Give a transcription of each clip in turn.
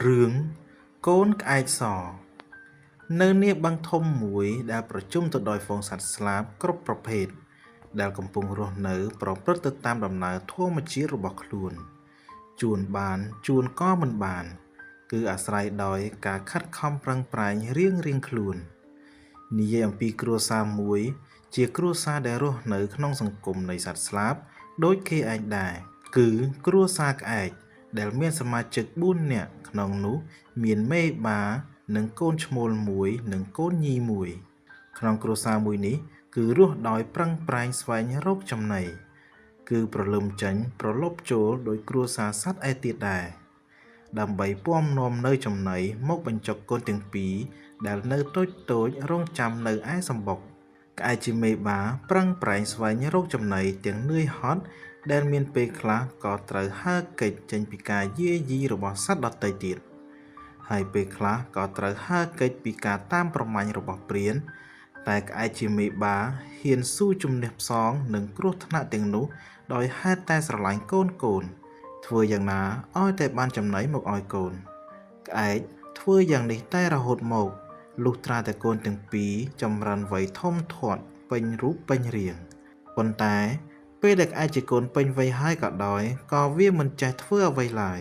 រឿងកូនក្អែកសនៅនាបឹងធំមួយដែលប្រជុំទៅដោយហ្វូងសត្វស្លាបគ្រប់ប្រភេទដែលកំពុងរស់នៅប្រព្រឹត្តទៅតាមដំណើរធម្មជាតិរបស់ខ្លួនជួនបានជួនក៏មិនបានគឺអាស្រ័យដោយការខិតខំប្រឹងប្រែងរៀងខ្លួននិយាយអំពីគ្រួសារមួយជាគ្រួសារដែលរស់នៅក្នុងសង្គមនៃសត្វស្លាបដូចគេឯងដែរគឺគ្រួសារក្អែកដែលមានសមាជិក4នាក់ក្នុងនោះមានមេបានិងកូនឈ្មោលមួយនិងកូនញីមួយក្នុងគ្រួសារមួយនេះគឺរស់ដោយប្រឹងប្រែងស្វែងរកចំណីគឺប្រលឹមចេញប្រលប់ចូលដោយគ្រួសារសត្វឯទៀតដែរដើម្បីពំនាំនៅចំណីមកបញ្ចុកកូនទាំងពីរដែលនៅតូចរងចាំនៅឯសម្បុកក្អែកជាមេបាប្រឹងប្រែងស្វែងរកចំណីទាំងនឿយហត់ដែលមានពេលខ្លះក៏ត្រូវហើរកិច្ចចេញពីការយាយីរបស់សត្វដទៃទៀតហើយពេលខ្លះក៏ត្រូវហើរកិច្ចពីការតាមប្រមាញ់របស់ព្រានតែក្អែកជាមេបាហ៊ានស៊ូជំនះផ្សងនឹងគ្រោះថ្នាក់ទាំងនោះដោយហេតុតែស្រឡាញ់កូនធ្វើយ៉ាងណាឲ្យតែបានចំណីមកឲ្យកូនក្អែកធ្វើយ៉ាងនេះតែរហូតមកលុះត្រាតែកូនទាំងពីរចម្រើនវ័យធំធាត់ពេញរូបពេញរាងប៉ុន្តែពេលដែលក្អែកជាកូនពេញវ័យហើយក៏ដោយក៏វាមិនចេះធ្វើអ្វីឡើយ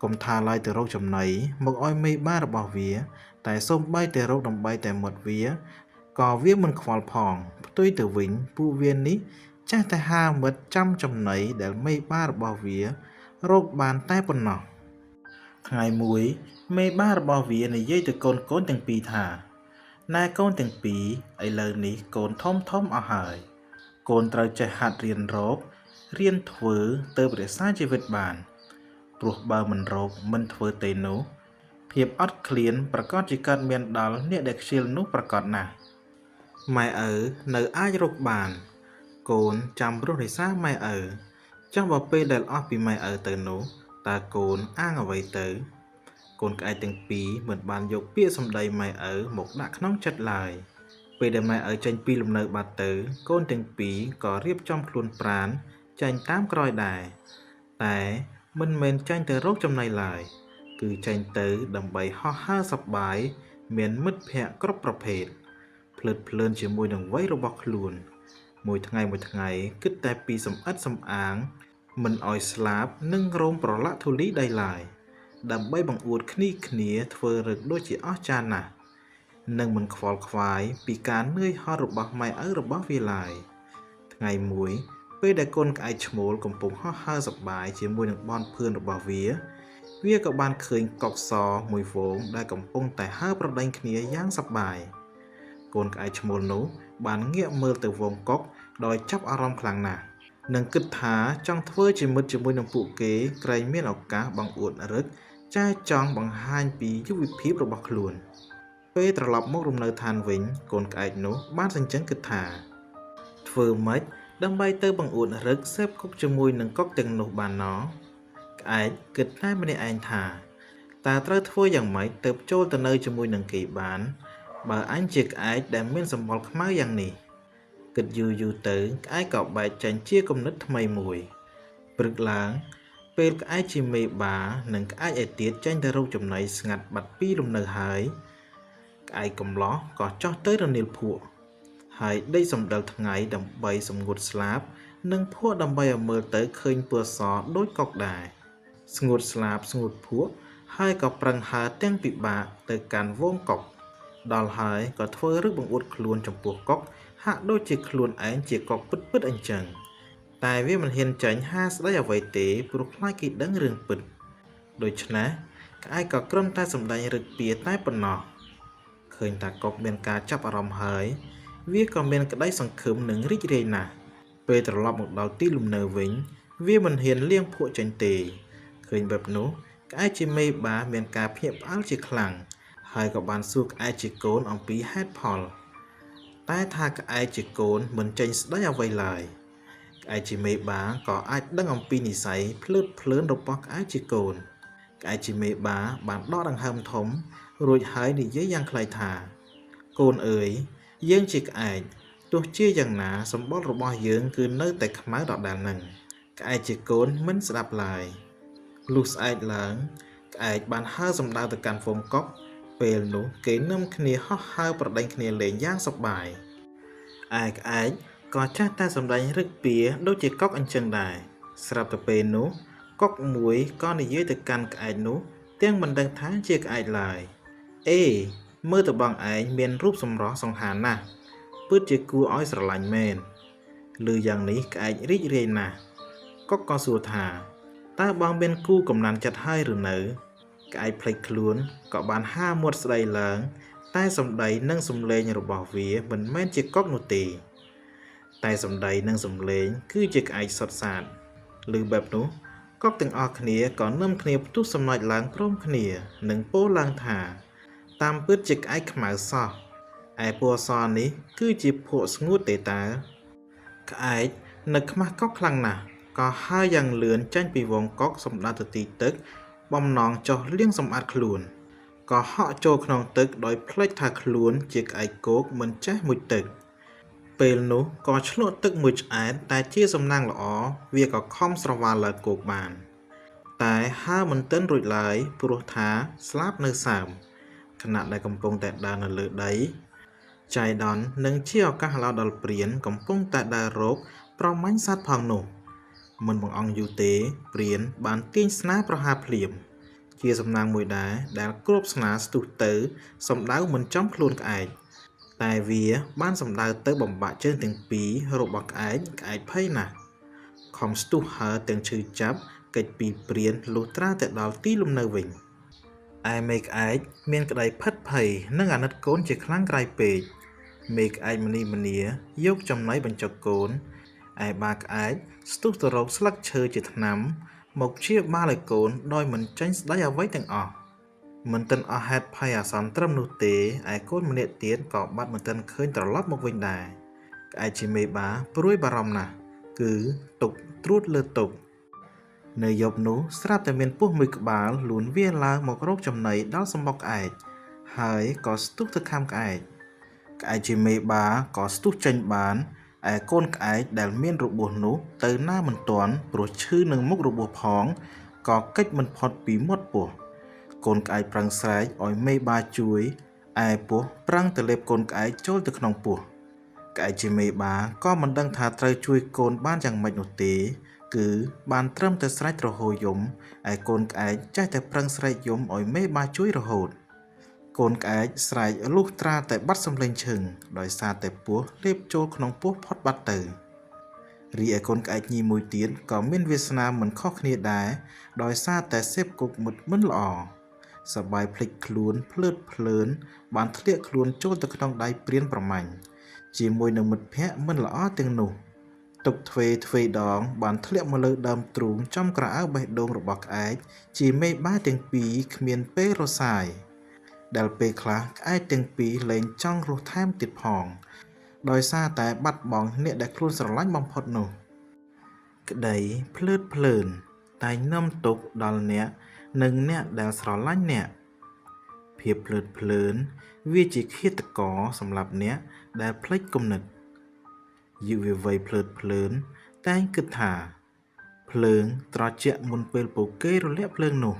កុំថាឡើយទៅរកចំណីមកឲ្យមេបារបស់វាតែសូម្បីតែរកដើម្បីតែមាត់វាក៏វាមិនខ្វល់ផងផ្ទុយទៅវិញពួកវានេះចេះតែហាមិត្តចាំចំណីដែលមេបារបស់វារកបានតែប៉ុណ្ណោះថ្ងៃមួយមេបារបស់វានិយាយទៅកូនទាំងពីរថាណែកូនទាំងពីរឥឡូវនេះកូនធំអស់ហើយកូនត្រូវចេះហាត់រៀនរករៀនធ្វើទៅរក្សាជីវិតបានព្រោះបើមិនរកមិនធ្វើទេនោះភាពអត់ឃ្លានប្រកាសជាកើតមានដល់អ្នកដែលខ្ជិលនោះប្រកាសណាស់ម៉ែឪនៅអាចរកបានកូនចាំរស់រក្សាម៉ែឪចង់បើពេលដែលអស់ពីម៉ែឪទៅនោះតើកូនអាងអ្វីទៅកូនក្អែកទាំងពីរមិនបានយកពាក្យសម្ដីម៉ែឪមកដាក់ក្នុងចិត្តឡើយពេលដែលម៉ែឪចេញពីលំនៅបាត់ទៅកូនទាំងពីរក៏រៀបចំខ្លួនប្រាណចាញ់តាមក្រោយដែរតែមិនមែនចាញ់ទៅរកចំណីឡើយគឺចាញ់ទៅដើម្បីហោះហើរសប្បាយមានមិត្តភ័ក្តិគ្រប់ប្រភេទភ្លើតភ្លើនជាមួយនឹងវ័យរបស់ខ្លួនមួយថ្ងៃគិតតែពីសម្អិតសម្អាងមិនឲ្យស្លាប់និងរោមប្រឡាក់ធូលីដីឡើយដើម្បីបង្អួតគ្នាធ្វើរឹកដូចជាអស្ចារ្យណាស់និងមិនខ្វល់ខ្វាយពីការនឿយហត់របស់ម៉ែឪរបស់វាឡើយថ្ងៃមួយពេលដែលកូនក្អែកឈ្មោលកំពុងហោះហើរសប្បាយជាមួយនឹងបងភឿនរបស់វាក៏បានឃើញកុកសមួយហ្វូងដែលកំពុងតែហើរប្រដេញគ្នាយ៉ាងសប្បាយកូនក្អែកឈ្មោលនោះបានងាកមើលទៅហ្វូងកុកដោយចាប់អារម្មណ៍ខ្លាំងណាស់និងគិតថាចង់ធ្វើជាមិត្តជាមួយនឹងពួកគេក្រែងមានឱកាសបង្អួតរឹកចាចង់បង្ហាញពីយុវភាពរបស់ខ្លួនពេលត្រឡប់មករំនៅឋានវិញកូនក្អែកនោះបានសញ្ជឹងគិតថាធ្វើម៉េចដើម្បីទៅបង្អួតរឹកសេពគប់ជាមួយនឹងកុកទាំងនោះបានណោះក្អែកគិតតែម្នាក់ឯងថាតើត្រូវធ្វើយ៉ាងម៉េចទើបចូលទៅនៅជាមួយនឹងគេបានបើអញជាក្អែកដែលមានសម្បុរខ្មៅយ៉ាងនេះគិតយូរទៅក្អែកក៏បែកចេញជាគំនិតថ្មីមួយព្រឹកឡើងពេលក្អែកជាមេបានិងក្អែកឯទៀតចេញទៅរកចំណីស្ងាត់បាត់ពីលំនៅហើយក្អែកកំឡោះក៏ចុះទៅរនាលភក់ហើយដេកសំដិលថ្ងៃដើម្បីសម្ងួតស្លាប់និងភក់ដើម្បីឲ្យមើលទៅឃើញពណ៌សដូចកុកដែរស្ងួតស្លាប់ស្ងួតភក់ហើយក៏ប្រឹងហើរទាំងពិបាកទៅកាន់វងកុកដល់ហើយក៏ធ្វើរឹកបង្អួតខ្លួនចំពោះកុកហាក់ដូចជាខ្លួនឯងជាកុកពិតអញ្ចឹងតែវាមិនហ៊ានចាញ់ហាស្ដីអ្វីទេព្រោះខ្លាចគេដឹងរឿងពិតដូច្នេះក្អែកក៏គ្រាន់តែសម្ដែងរឹកពៀតែប៉ុណ្ណោះឃើញតាកុកមានការចាប់អារម្មណ៍ហើយវាក៏មានក្តីសង្ឃឹមនិងរីករាយណាស់ពេលត្រឡប់មកដល់ទីលំនៅវិញវាមិនហ៊ានលាងភក់ចេញទេឃើញបែបនោះក្អែកជាមេបាមានការភ្ញាក់ផ្អើលជាខ្លាំងហើយក៏បានសួរក្អែកជាកូនអំពីហេតុផលតែថាក្អែកជាកូនមិនចេញស្ដីអ្វីឡើយក្អែកជាមេបាក៏អាចដឹងអំពីនិស្ស័យភ្លើតភ្លើនរបស់ក្អែកជាកូនក្អែកជាមេបាបានដកដង្ហើមធំរួចហើយនិយាយយ៉ាងខ្លីថាកូនអើយយើងជាក្អែកទោះជាយ៉ាងណាសម្បុររបស់យើងគឺនៅតែខ្មៅដដែលនឹងក្អែកជាកូនមិនស្ដាប់ឡើយលុះស្អែកឡើង ក្អែកបានហើរសំដៅទៅកាន់ហ្វូងកុកពេលនោះគេនាំគ្នាហោះហើរប្រដេញគ្នាលេងយ៉ាងសប្បាយឯក្អែកក៏ចាស់តែសម្ដែងរឹកពៀដូចជាកុកអញ្ចឹងដែរស្រាប់តែពេលនោះកុកមួយក៏និយាយទៅកាន់ក្អែកនោះទាំងមិនដឹងថាជាក្អែកឡើយអេមើលទៅបងឯងមានរូបសម្រស់សង្ហាណាស់ពិតជាគួរឲ្យស្រឡាញ់មែនឮយ៉ាងនេះក្អែករីករាយណាស់កុកក៏សួរថាតើបងមានគូកំណានចិត្តហើយឬនៅក្អែកភ្លេចខ្លួនក៏បានហាមាត់ស្ដីឡើងតែសម្ដីនិងសម្លេងរបស់វាមិនមែនជាកុកនោះទេតែសម្ដីនិងសម្លេងគឺជាក្អែកសុទ្ធសាធឮបែបនោះកុកទាំងអស់គ្នាក៏នាំគ្នាផ្ទុះសំណើចឡើងព្រមគ្នានិងពោលឡើងថាតាមពិតជាក្អែកខ្មៅសោះឯពណ៌សនេះគឺជាភក់ស្ងួតទេតើក្អែកនៅខ្មាស់កុកខ្លាំងណាស់ក៏ហើរយ៉ាងលឿនចេញពីវងកុកសម្ដៅទៅទីទឹកបំណងចុះលាងសម្អាតខ្លួនក៏ហក់ចូលក្នុងទឹកដោយភ្លេចថាខ្លួនជាក្អែកគោកមិនចេះមុជទឹកពេលនោះក៏ឆ្លក់ទឹកមួយឆ្អែតតែជាសំណាងល្អវាក៏ខំស្រវាឡើងគោកបានតែហើរមិនទាន់រួចឡើយព្រោះថាស្លាប់នៅសើមខណៈដែលកំពុងតែដើរនៅលើដីចៃដន្យនិងជាឱកាសឡោដល់ព្រានកំពុងតែដើររកប្រមាញ់សត្វផងនោះមិនបង្អង់យូរទេព្រានបានទាញស្នាប្រហារភ្លាមជាសំណាងមួយដែរដែលគ្របស្នាស្ទុះទៅសំដៅមិនចំខ្លួនក្អែកតែវាបានសំដៅទៅបំបាក់ជើងទាំងពីររបស់ក្អែកភ័យណាស់ខំស្ទុះហើរទាំងឈឺចាប់កិច្ចពីព្រានលុះត្រាតែដល់ទីលំនៅវិញឯមេក្អែកមានក្តីផិតភ័យនិងអាណិតកូនជាខ្លាំងក្រៃពេកមេក្អែកម្នាយកចំណីបញ្ចុកកូនឯបាក្អែកស្ទុះទៅរកស្លឹកឈើជាថ្នាំមកព្យាបាលឲ្យកូនដោយមិនចេញស្ដីអ្វីទាំងអស់មិនទាន់អស់ហេតុភ័យអាសន្នត្រឹមនោះទេឯកូនម្នាក់ទៀតក៏បាត់មិនទាន់ឃើញត្រឡប់មកវិញដែរក្អែកជាមេបាព្រួយបារម្ភណាស់គឺទុកត្រួតលើទុកនៅយប់នោះស្រាប់តែមានពស់មួយក្បាលលូនវាឡើងមករកចំណីដល់សំបុកក្អែកហើយក៏ស្ទុះទៅខាំក្អែកជាមេបាក៏ស្ទុះចេញបានឯកូនក្អែកដែលមានរបួសនោះទៅណាមិនទាន់ព្រោះឈឺនឹងមុខរបួសផងក៏គេចមិនផុតពីមាត់ពស់កូនក្អែកប្រឹងស្រែកឲ្យមេបាជួយឯពស់ប្រឹងទៅលេបកូនក្អែកចូលទៅក្នុងពស់ក្អែកជាមេបាក៏មិនដឹងថាត្រូវជួយកូនបានយ៉ាងម៉េចនោះទេគឺបានត្រឹមតែស្រែកទ្រហោយំឯកូនក្អែកចេះតែប្រឹងស្រែកយំឲ្យមេបាជួយរហូតកូនក្អែកស្រែកលុះត្រាតែបាត់សំឡេងឈឹងដោយសារតែពស់លេបចូលក្នុងពស់ផុតបាត់ទៅរីឯកូនក្អែកញីមួយទៀតក៏មានវាសនាមិនខុសគ្នាដែរដោយសារតែសេពគុកមិនល្អសបាយភ្លេចខ្លួនភ្លើតភ្លើនបានធ្លាក់ខ្លួនចូលទៅក្នុងដៃព្រានប្រមាញ់ជាមួយនឹងមិត្តភ័ក្តិមិនល្អទាំងនោះទុកទ្វេដងបានធ្លាក់មកលើដើមទ្រូងចំក្រអៅបេះដូងរបស់ក្អែកជាមេបាទាំងពីរគ្មានពេលរសាយដែលពេលខ្លះក្អែកទាំងពីរលែងចង់រស់ថែមទៀតផងដោយសារតែបាត់បង់អ្នកដែលខ្លួនស្រឡាញ់បំផុតនោះក្តីភ្លើតភ្លើនតែនាំទុកដល់អ្នកនិងអ្នកដែលស្រឡាញ់អ្នកភាពភ្លើតភ្លើនវាជាឃាតករសម្រាប់អ្នកដែលភ្លេចគំនិតយុវវ័យភ្លើតភ្លើនតែងគិតថាភ្លើងត្រជាក់មុនពេលពួកគេរលាក់ភ្លើងនោះ